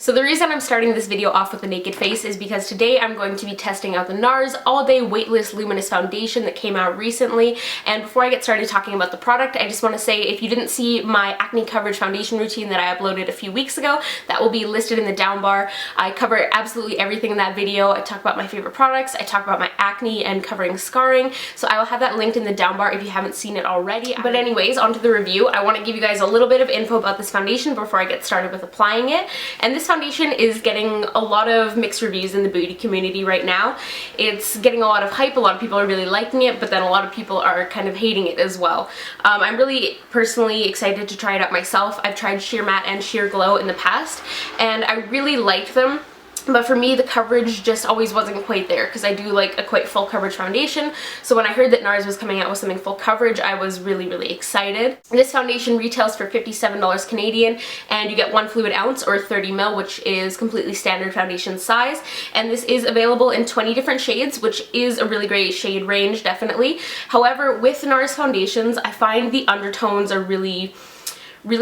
So the reason I'm starting this video off with a naked face is because today I'm going to be testing out the NARS All Day Weightless Luminous Foundation that came out recently. And before I get started talking about the product, I just want to say if you didn't see my acne coverage foundation routine that I uploaded a few weeks ago, that will be listed in the down bar. I cover absolutely everything in that video. I talk about my favorite products, I talk about my acne and covering scarring, so I will have that linked in the down bar if you haven't seen it already. But anyways, onto the review. I want to give you guys a little bit of info about this foundation before I get started with applying it. And this foundation is getting a lot of mixed reviews in the beauty community right now. It's getting a lot of hype, a lot of people are really liking it, but then a lot of people are kind of hating it as well. I'm really personally excited to try it out myself. I've tried Sheer Matte and Sheer Glow in the past, and I really liked them. But for me, the coverage just always wasn't quite there because I do like a quite full coverage foundation. So when I heard that NARS was coming out with something full coverage, I was really excited. This foundation retails for $57 Canadian, and you get 1 fluid ounce or 30 ml, which is completely standard foundation size. And this is available in 20 different shades, which is a really great shade range, definitely. However, with NARS foundations, I find the undertones are really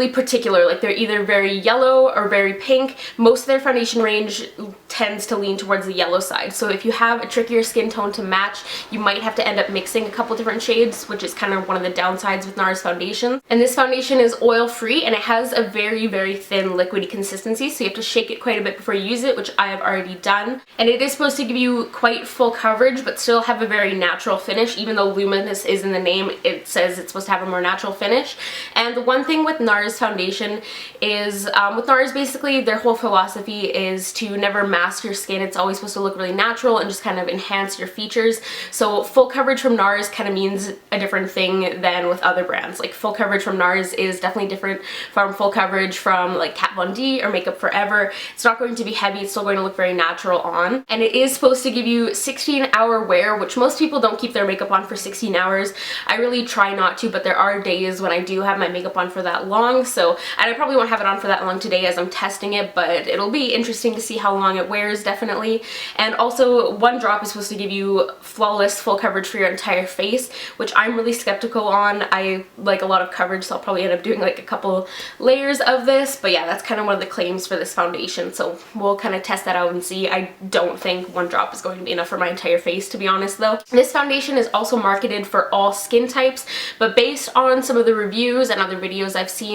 particular. Like, they're either very yellow or very pink. Most of their foundation range tends to lean towards the yellow side. So if you have a trickier skin tone to match, you might have to end up mixing a couple different shades, which is kind of one of the downsides with NARS foundation. And this foundation is oil free, and it has a very thin liquidy consistency, so you have to shake it quite a bit before you use it, which I have already done. And it is supposed to give you quite full coverage but still have a very natural finish. Even though luminous is in the name, it says it's supposed to have a more natural finish. And the one thing with NARS foundation is, with NARS, basically their whole philosophy is to never mask your skin. It's always supposed to look really natural and just kind of enhance your features. So full coverage from NARS kind of means a different thing than with other brands. Like, full coverage from NARS is definitely different from full coverage from like Kat Von D or Makeup Forever. It's not going to be heavy, it's still going to look very natural on. And it is supposed to give you 16-hour wear, which most people don't keep their makeup on for 16 hours. I really try not to, but there are days when I do have my makeup on for that long. So, and I probably won't have it on for that long today as I'm testing it, but it'll be interesting to see how long it wears, definitely. And also, 1 drop is supposed to give you flawless full coverage for your entire face, which I'm really skeptical on. I like a lot of coverage, so I'll probably end up doing like a couple layers of this. But yeah, that's kind of one of the claims for this foundation, so we'll kind of test that out and see. I don't think 1 drop is going to be enough for my entire face, to be honest though. This foundation is also marketed for all skin types, but based on some of the reviews and other videos I've seen,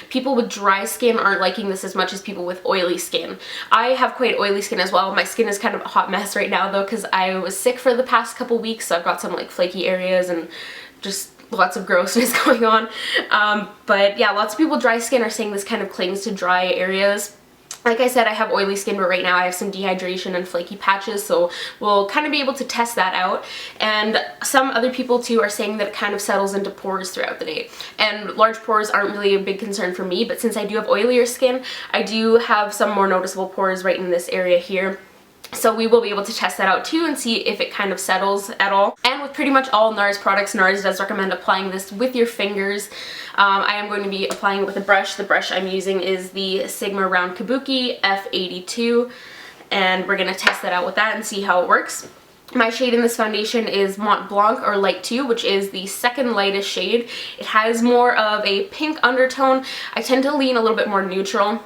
people with dry skin aren't liking this as much as people with oily skin. I have quite oily skin as well. My skin is kind of a hot mess right now though, because I was sick for the past couple weeks, so I've got some like flaky areas and just lots of grossness going on. But yeah, lots of people with dry skin are saying this kind of clings to dry areas. Like I said, I have oily skin, but right now I have some dehydration and flaky patches, so we'll kind of be able to test that out. And some other people too are saying that it kind of settles into pores throughout the day. And large pores aren't really a big concern for me, but since I do have oilier skin, I do have some more noticeable pores right in this area here. So we will be able to test that out too and see if it kind of settles at all. And with pretty much all NARS products, NARS does recommend applying this with your fingers. I am going to be applying it with a brush. The brush I'm using is the Sigma Round Kabuki F82, and we're going to test that out with that and see how it works. My shade in this foundation is Mont Blanc, or Light 2, which is the second lightest shade. It has more of a pink undertone. I tend to lean a little bit more neutral,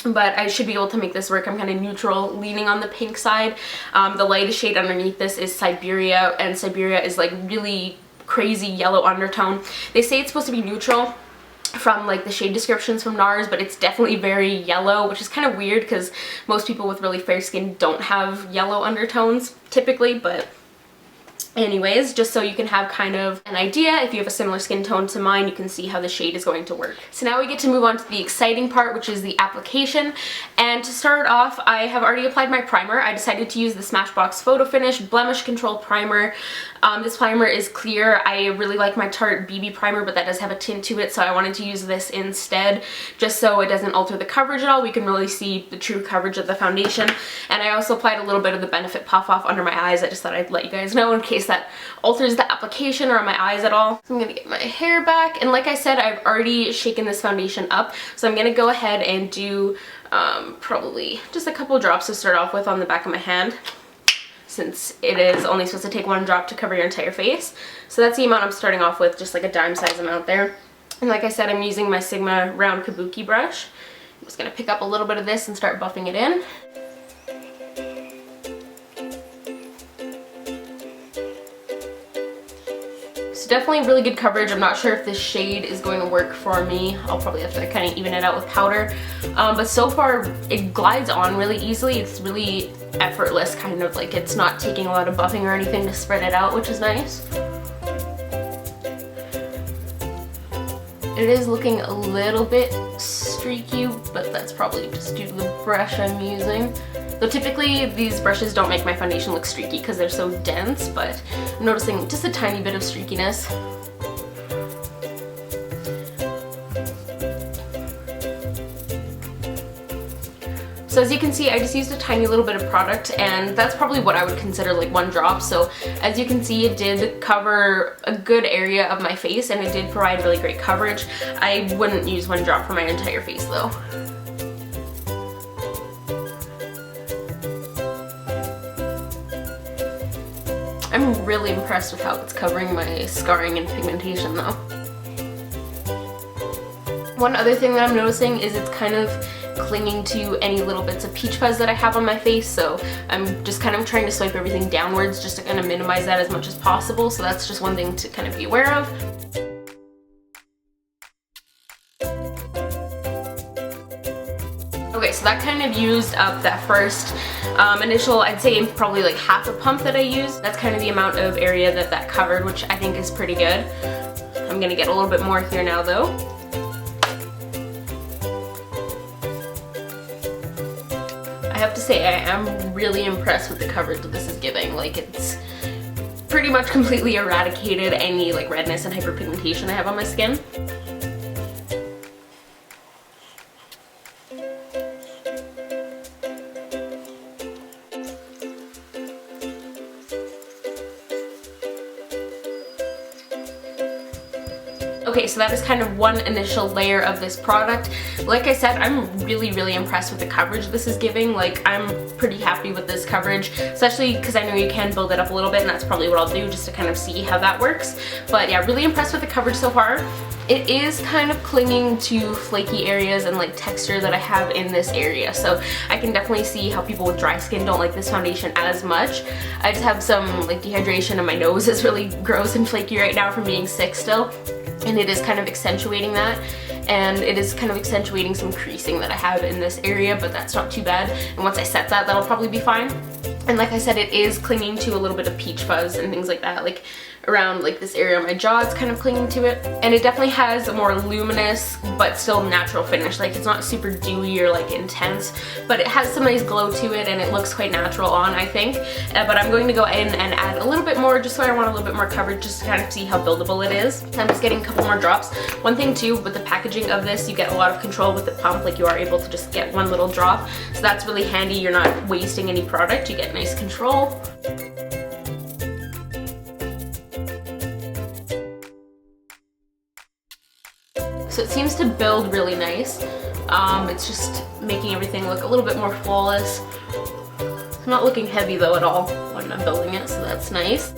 but I should be able to make this work. I'm kind of neutral, leaning on the pink side. The lightest shade underneath this is Siberia, and Siberia is like really crazy yellow undertone. They say it's supposed to be neutral from like the shade descriptions from NARS, but it's definitely very yellow, which is kind of weird because most people with really fair skin don't have yellow undertones typically. But anyways, just so you can have kind of an idea, if you have a similar skin tone to mine, you can see how the shade is going to work. So now we get to move on to the exciting part, which is the application. And to start off, I have already applied my primer. I decided to use the Smashbox Photo Finish Blemish Control Primer. This primer is clear. I really like my Tarte BB primer, but that does have a tint to it, so I wanted to use this instead, just so it doesn't alter the coverage at all. We can really see the true coverage of the foundation. And I also applied a little bit of the Benefit Puff Off under my eyes. I just thought I'd let you guys know in case that alters the application or on my eyes at all. So I'm gonna get my hair back, and like I said, I've already shaken this foundation up, so I'm gonna go ahead and do probably just a couple drops to start off with on the back of my hand, since it is only supposed to take 1 drop to cover your entire face. So that's the amount I'm starting off with, just like a dime size amount there. And like I said, I'm using my Sigma Round Kabuki brush, I'm just gonna pick up a little bit of this and start buffing it in. Definitely really good coverage. I'm not sure if this shade is going to work for me. I'll probably have to kind of even it out with powder. But so far it glides on really easily. It's really effortless, kind of like it's not taking a lot of buffing or anything to spread it out, which is nice. It is looking a little bit streaky, but that's probably just due to the brush I'm using. Though typically these brushes don't make my foundation look streaky because they're so dense, but I'm noticing just a tiny bit of streakiness. So as you can see, I just used a tiny little bit of product, and that's probably what I would consider like one drop. So as you can see, it did cover a good area of my face and it did provide really great coverage. I wouldn't use one drop for my entire face though. I'm really impressed with how it's covering my scarring and pigmentation though. One other thing that I'm noticing is it's kind of clinging to any little bits of peach fuzz that I have on my face, so I'm just kind of trying to swipe everything downwards just to kind of minimize that as much as possible, so that's just one thing to kind of be aware of. Okay, so that kind of used up that first initial, I'd say probably like half a pump that I used. That's kind of the amount of area that that covered, which I think is pretty good. I'm gonna get a little bit more here now though. I have to say I am really impressed with the coverage that this is giving. Like, it's pretty much completely eradicated any like redness and hyperpigmentation I have on my skin. Okay, so that is kind of one initial layer of this product. Like I said, I'm really impressed with the coverage this is giving. Like, I'm pretty happy with this coverage, especially because I know you can build it up a little bit, and that's probably what I'll do just to kind of see how that works. But yeah, really impressed with the coverage so far. It is kind of clinging to flaky areas and like texture that I have in this area, so I can definitely see how people with dry skin don't like this foundation as much. I just have some like dehydration and my nose is really gross and flaky right now from being sick still, and it is kind of accentuating that, and it is kind of accentuating some creasing that I have in this area, but that's not too bad, and once I set that, that'll probably be fine. And like I said, it is clinging to a little bit of peach fuzz and things like that, like around like this area of my jaw, it's kind of clinging to it. And it definitely has a more luminous but still natural finish. Like, it's not super dewy or like intense, but it has some nice glow to it and it looks quite natural on, I think. But I'm going to go in and add a little bit more just so I want a little bit more coverage, just to kind of see how buildable it is. I'm just getting a couple more drops. One thing too, with the packaging of this, you get a lot of control with the pump. Like, you are able to just get one little drop, so that's really handy. You're not wasting any product, you get nice control. So it seems to build really nice. It's just making everything look a little bit more flawless. It's not looking heavy though at all when I'm building it, so that's nice.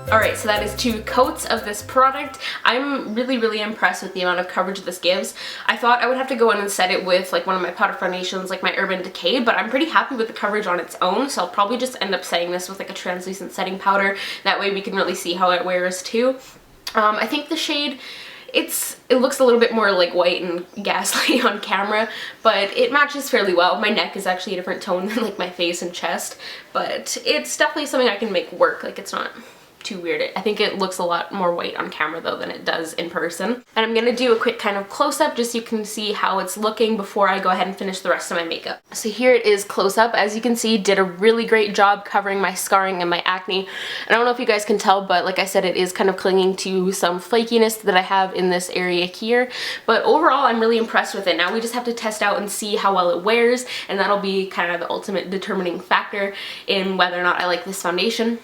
Alright, so that is 2 coats of this product. I'm really impressed with the amount of coverage this gives. I thought I would have to go in and set it with like one of my powder foundations, like my Urban Decay, but I'm pretty happy with the coverage on its own, so I'll probably just end up setting this with like a translucent setting powder. That way we can really see how it wears too. I think the shade, it looks a little bit more like white and ghastly on camera, but it matches fairly well. My neck is actually a different tone than like my face and chest, but it's definitely something I can make work. Like, it's not too weird. I think it looks a lot more white on camera though than it does in person. And I'm gonna do a quick kind of close-up just so you can see how it's looking before I go ahead and finish the rest of my makeup. So here it is close-up. As you can see, did a really great job covering my scarring and my acne. And I don't know if you guys can tell, but like I said, it is kind of clinging to some flakiness that I have in this area here. But overall, I'm really impressed with it. Now we just have to test out and see how well it wears, and that'll be kind of the ultimate determining factor in whether or not I like this foundation.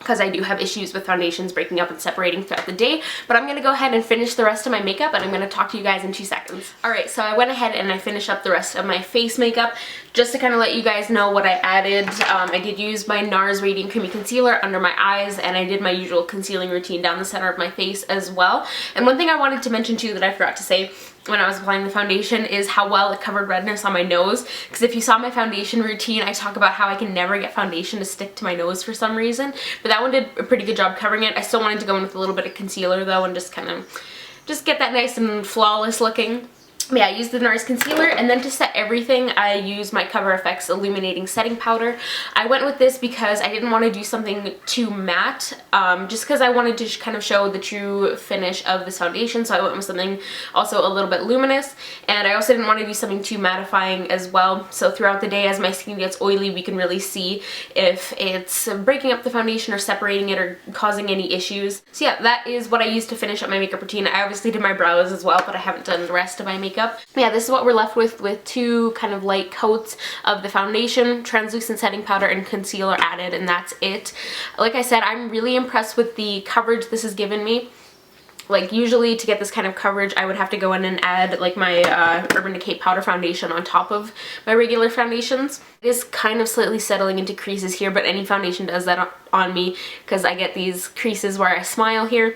because I do have issues with foundations breaking up and separating throughout the day. But I'm going to go ahead and finish the rest of my makeup, and I'm going to talk to you guys in 2 seconds. Alright, so I went ahead and I finished up the rest of my face makeup. Just to kind of let you guys know what I added, I did use my NARS Radiant Creamy Concealer under my eyes, and I did my usual concealing routine down the center of my face as well. And one thing I wanted to mention too that I forgot to say when I was applying the foundation is how well it covered redness on my nose, because if you saw my foundation routine, I talk about how I can never get foundation to stick to my nose for some reason, but that one did a pretty good job covering it. I still wanted to go in with a little bit of concealer though and just get that nice and flawless looking. But yeah, I used the NARS concealer, and then to set everything, I used my Cover FX Illuminating Setting Powder. I went with this because I didn't want to do something too matte, just because I wanted to kind of show the true finish of this foundation, so I went with something also a little bit luminous, and I also didn't want to do something too mattifying as well, so throughout the day as my skin gets oily, we can really see if it's breaking up the foundation or separating it or causing any issues. So yeah, that is what I used to finish up my makeup routine. I obviously did my brows as well, but I haven't done the rest of my makeup. Yeah, this is what we're left with 2 kind of light coats of the foundation, translucent setting powder, and concealer added, and that's it. Like I said, I'm really impressed with the coverage this has given me. Like, usually to get this kind of coverage, I would have to go in and add like my Urban Decay powder foundation on top of my regular foundations. It is kind of slightly settling into creases here, but any foundation does that on me because I get these creases where I smile here.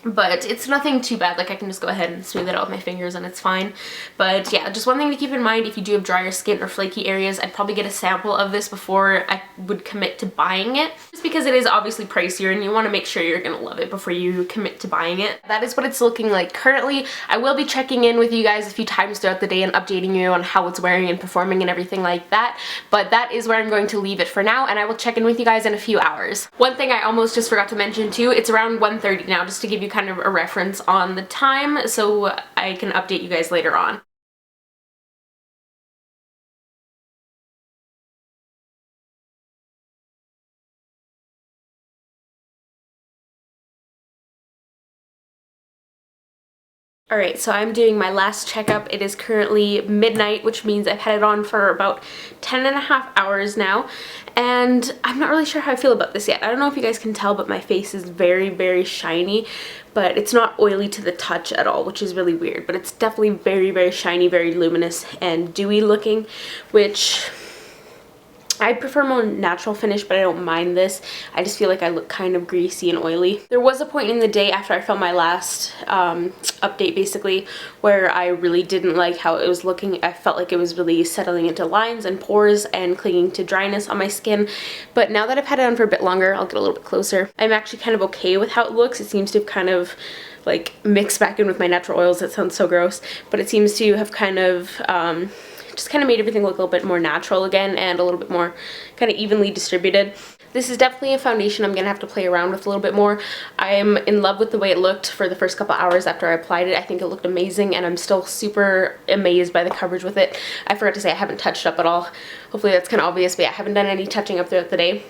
But it's nothing too bad, like I can just go ahead and smooth it out with my fingers and it's fine. But yeah, just one thing to keep in mind, if you do have drier skin or flaky areas, I'd probably get a sample of this before I would commit to buying it. Just because it is obviously pricier and you want to make sure you're going to love it before you commit to buying it. That is what it's looking like currently. I will be checking in with you guys a few times throughout the day and updating you on how it's wearing and performing and everything like that. But that is where I'm going to leave it for now, and I will check in with you guys in a few hours. One thing I almost just forgot to mention too, it's around 1:30 now, just to give you kind of a reference on the time so I can update you guys later on. Alright, so I'm doing my last checkup. It is currently midnight, which means I've had it on for about 10.5 hours now, and I'm not really sure how I feel about this yet. I don't know if you guys can tell, but my face is very, very shiny, but it's not oily to the touch at all, which is really weird, but it's definitely very, very shiny, very luminous and dewy looking, which I prefer more natural finish, but I don't mind this. I just feel like I look kind of greasy and oily. There was a point in the day after I filmed my last update basically where I really didn't like how it was looking. I felt like it was really settling into lines and pores and clinging to dryness on my skin. But now that I've had it on for a bit longer, I'll get a little bit closer. I'm actually kind of okay with how it looks. It seems to have kind of like mixed back in with my natural oils. That sounds so gross, but it seems to have kind of just kind of made everything look a little bit more natural again and a little bit more kind of evenly distributed. This is definitely a foundation I'm gonna have to play around with a little bit more. I'm in love with the way it looked for the first couple hours after I applied it. I think it looked amazing, and I'm still super amazed by the coverage with it. I forgot to say I haven't touched up at all. Hopefully that's kind of obvious, but yeah, I haven't done any touching up throughout the day.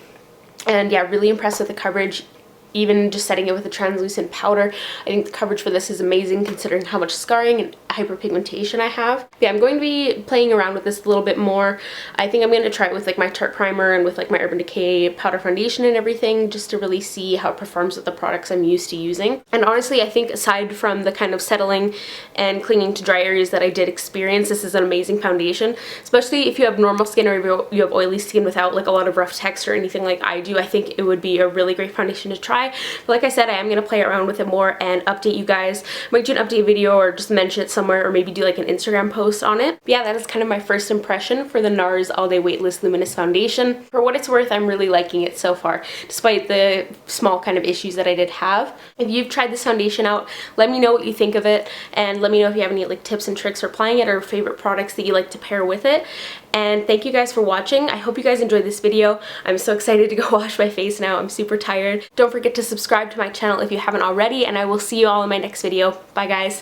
And yeah, really impressed with the coverage. Even just setting it with a translucent powder, I think the coverage for this is amazing considering how much scarring and hyperpigmentation I have. Yeah, I'm going to be playing around with this a little bit more. I think I'm going to try it with like my Tarte primer and with like my Urban Decay powder foundation and everything, just to really see how it performs with the products I'm used to using. And honestly, I think aside from the kind of settling and clinging to dry areas that I did experience, this is an amazing foundation, especially if you have normal skin or if you have oily skin without like a lot of rough texture or anything like I do. I think it would be a really great foundation to try. But like I said, I am going to play around with it more and update you guys. I might do an update video or just mention it somewhere, or maybe do like an Instagram post on it. But yeah, that is kind of my first impression for the NARS All Day Weightless Luminous Foundation. For what it's worth, I'm really liking it so far, despite the small kind of issues that I did have. If you've tried this foundation out, let me know what you think of it, and let me know if you have any like tips and tricks for applying it or favorite products that you like to pair with it. And thank you guys for watching. I hope you guys enjoyed this video. I'm so excited to go wash my face now. I'm super tired. Don't forget to subscribe to my channel if you haven't already, and I will see you all in my next video. Bye guys.